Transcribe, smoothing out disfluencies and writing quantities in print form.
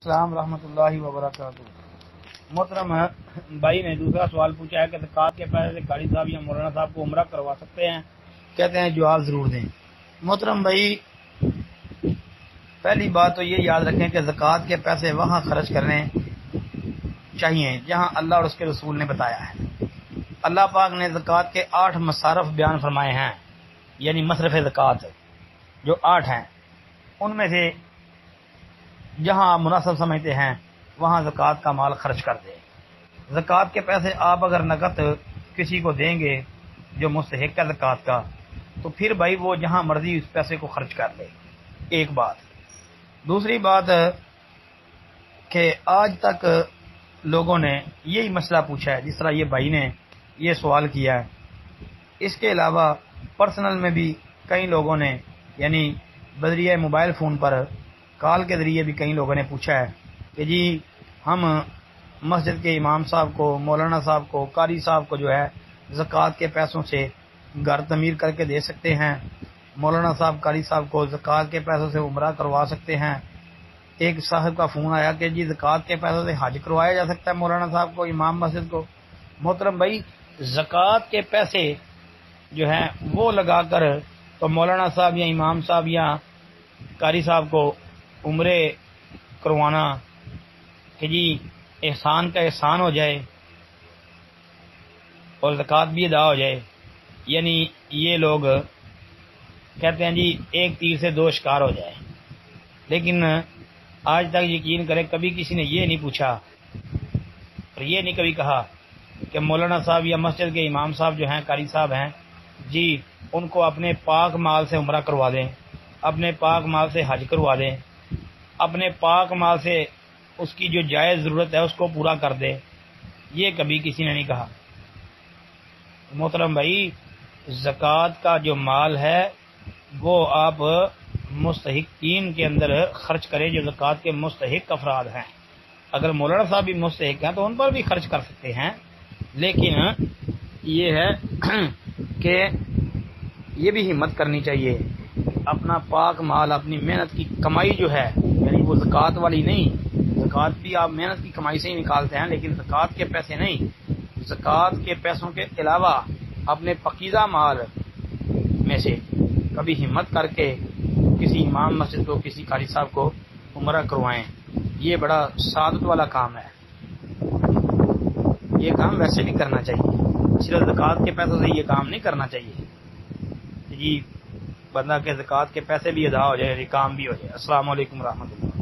السلام ورحمۃ اللہ وبرکاتہ۔ محترم بھائی نے دوسرا سوال پوچھا ہے کہ زکوٰۃ کے پیسے سے قاری صاحب یا مولانا صاحب کو عمرہ کروا سکتے ہیں؟ کہتے ہیں جواب ضرور دیں۔ محترم بھائی، پہلی بات تو یہ یاد رکھیں کہ زکوٰۃ کے پیسے وہاں خرچ کرنے چاہیے جہاں اللہ اور اس کے رسول نے بتایا ہے۔ اللہ پاک نے زکوٰۃ کے 8 مصارف بیان فرمائے ہیں، یعنی مصرف زکوٰۃ جو 8 ہیں، ان میں سے جہاں آپ مناسب سمجھتے ہیں وہاں زکوٰۃ کا مال خرچ کر دیں۔ زکوٰۃ کے پیسے آپ اگر نقد کسی کو دیں گے جو مستحق ہے زکوٰۃ کا، تو پھر بھائی وہ جہاں مرضی اس پیسے کو خرچ کر لے، ایک بات۔ دوسری بات کہ آج تک لوگوں نے یہی مسئلہ پوچھا ہے، جس طرح یہ بھائی نے یہ سوال کیا ہے۔ اس کے علاوہ پرسنل میں بھی کئی لوگوں نے، یعنی بذریعہ موبائل فون پر کال کے ذریعے بھی کئی لوگوں نے پوچھا ہے کہ جی ہم مسجد کے امام صاحب کو، مولانا صاحب کو، قاری صاحب کو جو ہے زکوٰۃ کے پیسوں سے گھر تعمیر کر کے دے سکتے ہیں، مولانا صاحب، قاری صاحب کو زکوٰۃ کے پیسوں سے عمرہ کروا سکتے ہیں۔ ایک صاحب کا فون آیا کہ جی زکوٰۃ کے پیسوں سے حج کروایا جا سکتا ہے مولانا صاحب کو، امام مسجد کو۔ محترم بھائی، زکوٰۃ کے پیسے جو ہیں وہ لگا کر تو مولانا صاحب یا امام صاحب یا قاری صاحب کو عمرے کروانا کہ جی احسان کا احسان ہو جائے اور زکوٰۃ بھی ادا ہو جائے، یعنی یہ لوگ کہتے ہیں جی ایک تیر سے 2 شکار ہو جائے۔ لیکن آج تک یقین کرے کبھی کسی نے یہ نہیں پوچھا اور یہ نہیں کبھی کہا کہ مولانا صاحب یا مسجد کے امام صاحب جو ہیں، قاری صاحب ہیں، جی ان کو اپنے پاک مال سے عمرہ کروا دیں، اپنے پاک مال سے حج کروا دیں، اپنے پاک مال سے اس کی جو جائز ضرورت ہے اس کو پورا کر دے۔ یہ کبھی کسی نے نہیں کہا۔ محترم بھائی، زکوٰۃ کا جو مال ہے وہ آپ مستحقین کے اندر خرچ کریں جو زکوٰۃ کے مستحق افراد ہیں۔ اگر مولانا صاحب بھی مستحق ہیں تو ان پر بھی خرچ کر سکتے ہیں، لیکن یہ ہے کہ یہ بھی ہمت کرنی چاہیے، اپنا پاک مال، اپنی محنت کی کمائی جو ہے، یعنی وہ زکوٰۃ والی نہیں، زکوٰۃ بھی آپ محنت کی کمائی سے ہی نکالتے ہیں، لیکن زکوٰۃ کے پیسے نہیں، زکوٰۃ کے پیسوں کے علاوہ اپنے پاکیزہ مال میں سے کبھی ہمت کر کے کسی امام مسجد کو، کسی قاری صاحب کو عمرہ کروائیں۔ یہ بڑا سعادت والا کام ہے، یہ کام ویسے نہیں کرنا چاہیے، صرف زکوٰۃ کے پیسوں سے یہ کام نہیں کرنا چاہیے جی، بندہ کے زکوٰۃ کے پیسے بھی ادا ہو جائے، کام بھی ہو جائے۔ السلام علیکم ورحمۃ اللہ۔